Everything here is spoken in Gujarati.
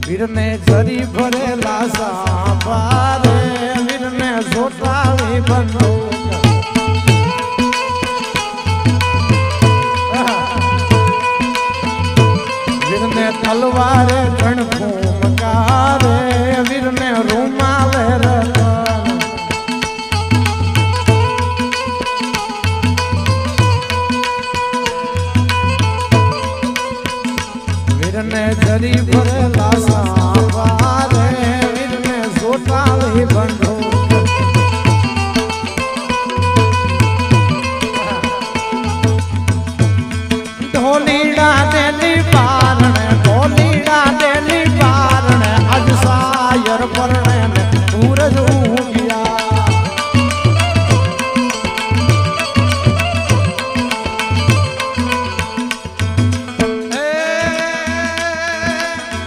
વીરને જરી ભરેલા સાંભારે વીરને જોટાવી બંદૂક વીરને તલવારે ગણભૂમકારે વીરને રૂમાલે રતન વીરને જરી ભરેલા